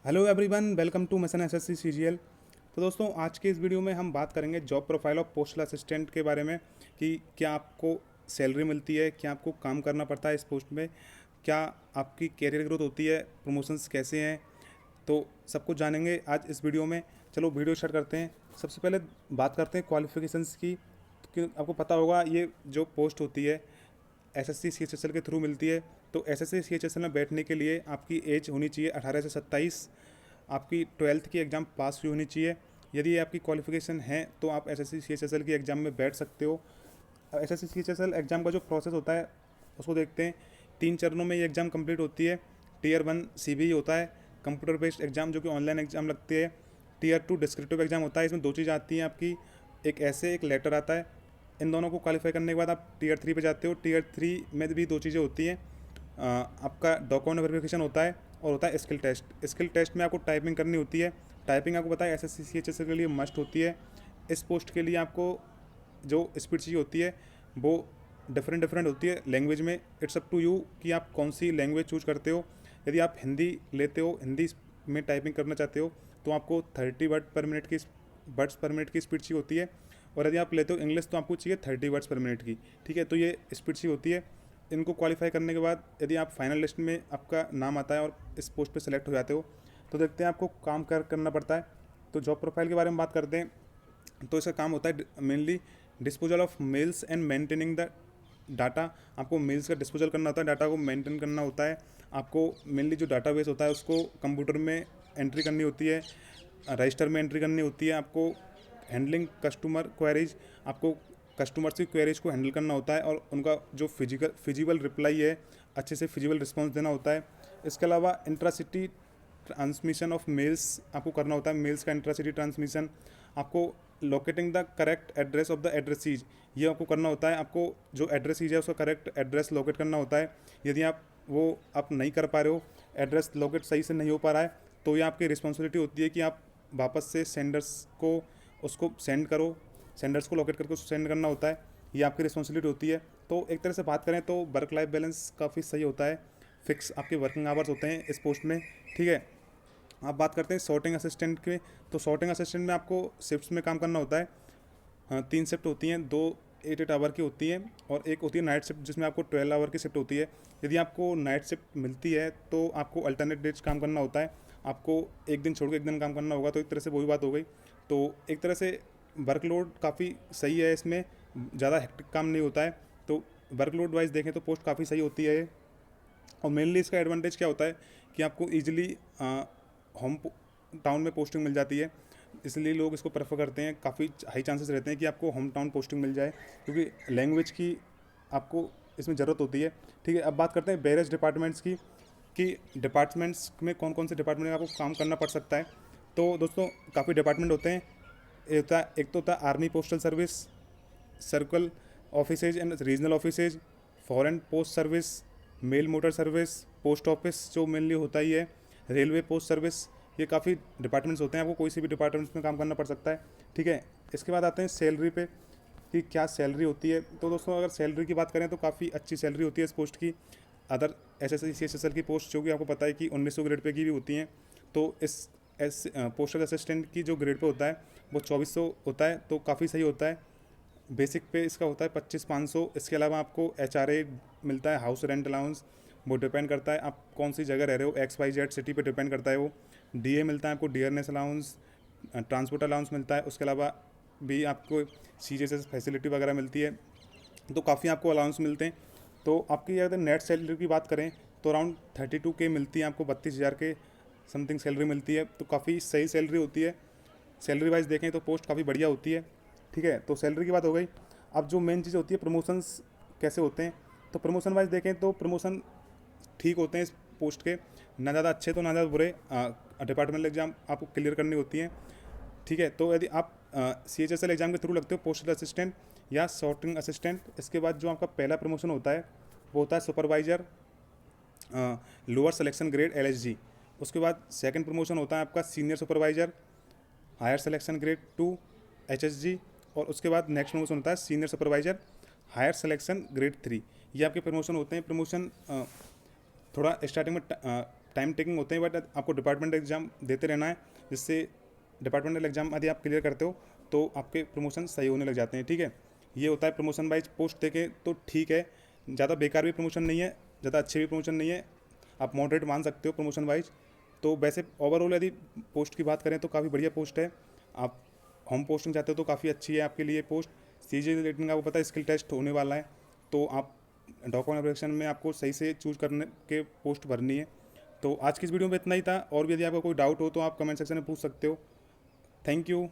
Hello everyone, welcome to mission SSC CGL. तो दोस्तों, आज के इस वीडियो में हम बात करेंगे job profile of postal assistant के बारे में कि क्या आपको सैलरी मिलती है, क्या आपको काम करना पड़ता है इस पोस्ट में, क्या आपकी कैरियर ग्रोथ होती है, प्रमोशंस कैसे हैं। तो सब कुछ जानेंगे आज इस वीडियो में। चलो वीडियो स्टार्ट करते हैं। सबसे पहले बात करते हैं क्वालिफिकेशंस की। कि आपको पता होगा ये जो पोस्ट होती है एसएससी सीएचएसएल के थ्रू मिलती है। तो एसएससी सीएचएसएल में बैठने के लिए आपकी एज होनी चाहिए 18 से 27। आपकी 12th की एग्ज़ाम पास हुई होनी चाहिए। यदि ये आपकी क्वालिफिकेशन है तो आप एसएससी सीएचएसएल की एग्ज़ाम में बैठ सकते हो। एसएससी सीएचएसएल एग्ज़ाम का जो प्रोसेस होता है उसको देखते हैं। 3 चरणों में ये एग्ज़ाम कंप्लीट होती है। टीयर 1 सीबीई होता है, कंप्यूटर बेस्ड एग्ज़ाम जो कि ऑनलाइन एग्ज़ाम लगती है। टीयर 2 डिस्क्रिप्टिव एग्ज़ाम होता है। इसमें 2 चीज़ आती हैं आपकी, एक ऐसे एक लेटर आता है। इन दोनों को क्वालिफाई करने के बाद आप टीयर 3 पे जाते हो। टीयर 3 में भी 2 चीज़ें होती हैं। आपका डॉक्यूमेंट वेरिफिकेशन होता है और होता है स्किल टेस्ट। स्किल टेस्ट में आपको टाइपिंग करनी होती है। टाइपिंग आपको पता है एसएससी सीएचएसएल के लिए मस्ट होती है। इस पोस्ट के लिए आपको जो स्पीड चाहिए होती है वो डिफरेंट होती है लैंग्वेज में। इट्स अप टू यू कि आप कौन सी लैंग्वेज चूज करते हो। यदि आप हिंदी लेते हो, हिंदी में टाइपिंग करना चाहते हो, तो आपको 30 वर्ड्स पर मिनट की स्पीड चाहिए होती है। और यदि आप लेते हो इंग्लिश तो आपको चाहिए 30 वर्ड्स पर मिनट की। ठीक है, तो ये स्पीड चाहिए होती है। इनको क्वालिफाई करने के बाद यदि आप फाइनल लिस्ट में आपका नाम आता है और इस पोस्ट पे सेलेक्ट हो जाते हो तो देखते हैं आपको काम करना पड़ता है। तो जॉब प्रोफाइल के बारे में बात करते हैं। तो इसका काम होता है mainly disposal of males and maintaining the data. आपको मेल्स का डिस्पोजल करना होता है, डाटा को मेंटेन करना होता है। आपको मेनली जो डाटाबेस होता है उसको कंप्यूटर में एंट्री करनी होती है, रजिस्टर में एंट्री करनी होती है। आपको हैंडलिंग कस्टमर क्वेरीज, आपको कस्टमर्स की क्वेरीज को हैंडल करना होता है और उनका जो फिजिबल रिप्लाई है, अच्छे से फिजिबल रिस्पॉन्स देना होता है। इसके अलावा इंट्रासिटी ट्रांसमिशन ऑफ मेल्स आपको करना होता है। मेल्स का इंट्रासिटी ट्रांसमिशन, आपको locating the correct address of the addressees, ये आपको करना होता है। आपको जो एड्रेसीज है उसका करेक्ट एड्रेस लोकेट करना होता है। यदि आप नहीं कर पा रहे हो, एड्रेस लोकेट सही से नहीं हो पा रहा है, तो ये आपकी रिस्पॉन्सिबिलिटी होती है कि आप वापस से सेंडर्स को उसको सेंड करो, सेंडर्स को लोकेट करके उसको सेंड करना होता है। ये आपकी रिस्पॉन्सिबिलिटी होती है। तो एक तरह से बात करें तो वर्क लाइफ बैलेंस काफ़ी सही होता है। फिक्स आपके वर्किंग आवर्स होते हैं इस पोस्ट में। ठीक है, आप बात करते हैं सॉर्टिंग असिस्टेंट के। तो सॉर्टिंग असिस्टेंट में आपको शिफ्ट्स में काम करना होता है। हाँ, 3 शिफ्ट होती हैं, 2 8 आवर की होती हैं और एक होती है नाइट शिफ्ट जिसमें आपको 12 आवर की शिफ्ट होती है। यदि आपको नाइट शिफ्ट मिलती है तो आपको अल्टरनेट डेज काम करना होता है। आपको एक दिन छोड़ के एक दिन काम करना होगा। तो एक तरह से वही बात हो गई। तो एक तरह से वर्कलोड काफ़ी सही है, इसमें ज़्यादा हेक्टिक काम नहीं होता है। तो वर्कलोड वाइज देखें तो पोस्ट काफ़ी सही होती है ये। और मेनली इसका एडवांटेज क्या होता है कि आपको ईजिली होम टाउन में पोस्टिंग मिल जाती है। इसलिए लोग इसको प्रेफर करते हैं। काफ़ी हाई चांसेस रहते हैं कि आपको होम टाउन पोस्टिंग मिल जाए, क्योंकि लैंग्वेज की आपको इसमें ज़रूरत होती है। ठीक है, अब बात करते हैं वेरियस डिपार्टमेंट्स की कि डिपार्टमेंट्स में कौन कौन से डिपार्टमेंट में आपको काम करना पड़ सकता है। तो दोस्तों, काफ़ी डिपार्टमेंट होते हैं। एक तो होता है army postal service, circle offices and regional offices, foreign post service, mail motor service, post office जो मेनली होता ही है, रेलवे पोस्ट सर्विस। ये काफ़ी डिपार्टमेंट्स होते हैं, आपको कोई सी भी डिपार्टमेंट्स में काम करना पड़ सकता है। ठीक है, इसके बाद आते हैं सैलरी पे कि क्या सैलरी होती है। तो दोस्तों, अगर सैलरी की बात करें तो काफ़ी अच्छी सैलरी होती है इस पोस्ट की। अदर एसएससी सीएचएसएल की पोस्ट जो कि आपको पता है कि 1900 ग्रेड पे की भी होती हैं। तो इस पोस्टल असिस्टेंट की जो ग्रेड पे होता है वो 2400 होता है, तो काफ़ी सही होता है। बेसिक पे इसका होता है 25,500। इसके अलावा आपको एचआरए मिलता है, हाउस रेंट अलाउंस। वो डिपेंड करता है आप कौन सी जगह रह रहे हो, XYZ सिटी पे डिपेंड करता है वो। डीए मिलता है आपको, डियरनेस अलाउंस, ट्रांसपोर्ट अलाउंस मिलता है। उसके अलावा भी आपको सीजीएचएस फैसिलिटी वगैरह मिलती है। तो काफ़ी आपको अलाउंस मिलते हैं। तो आपकी अगर नेट सैलरी की बात करें तो अराउंड 32K मिलती है आपको, 32,000 के समथिंग सैलरी मिलती है। तो काफ़ी सही सैलरी होती है। सैलरी वाइज देखें तो पोस्ट काफ़ी बढ़िया होती है। ठीक है, तो सैलरी की बात हो गई। अब जो मेन चीज़ होती है प्रमोशंस कैसे होते हैं। तो प्रमोशन वाइज देखें तो प्रमोशन ठीक होते हैं इस पोस्ट के, ना ज़्यादा अच्छे तो ना ज़्यादा बुरे। डिपार्टमेंटल एग्जाम आपको क्लियर करनी होती है। ठीक है, तो यदि आप CHSL एग्जाम के थ्रू लगते हो पोस्टल असिस्टेंट या सॉर्टिंग असिस्टेंट, इसके बाद जो आपका पहला प्रमोशन होता है वो होता है supervisor lower selection grade LSG। उसके बाद सेकंड प्रमोशन होता है आपका senior supervisor higher selection grade 2 HSG। और उसके बाद नेक्स्ट प्रमोशन होता है senior supervisor higher selection grade 3। ये आपके प्रमोशन होते हैं। प्रमोशन थोड़ा स्टार्टिंग में टाइम टेकिंग होते हैं, बट आपको डिपार्टमेंटल एग्ज़ाम देते रहना है, जिससे डिपार्टमेंटल एग्ज़ाम यदि आप क्लियर करते हो तो आपके प्रमोशन सही होने लग जाते हैं। ठीक है, ये होता है प्रमोशन वाइज। पोस्ट देखें तो ठीक है, ज़्यादा बेकार भी प्रमोशन नहीं है, ज़्यादा अच्छे भी प्रमोशन नहीं है, आप मॉडरेट मान सकते हो प्रमोशन वाइज। तो वैसे ओवरऑल यदि पोस्ट की बात करें तो काफ़ी बढ़िया पोस्ट है। आप होम पोस्टिंग चाहते हो तो काफ़ी अच्छी है आपके लिए पोस्ट। सीजी रिलेटेड आपको पता है स्किल टेस्ट होने वाला है, तो आप डॉक्यूमेंट एप्लीकेशन में आपको सही से चूज करने के पोस्ट भरनी है। तो आज की इस वीडियो में इतना ही था, और भी यदि आपका कोई डाउट हो तो आप कमेंट सेक्शन में पूछ सकते हो। Thank you.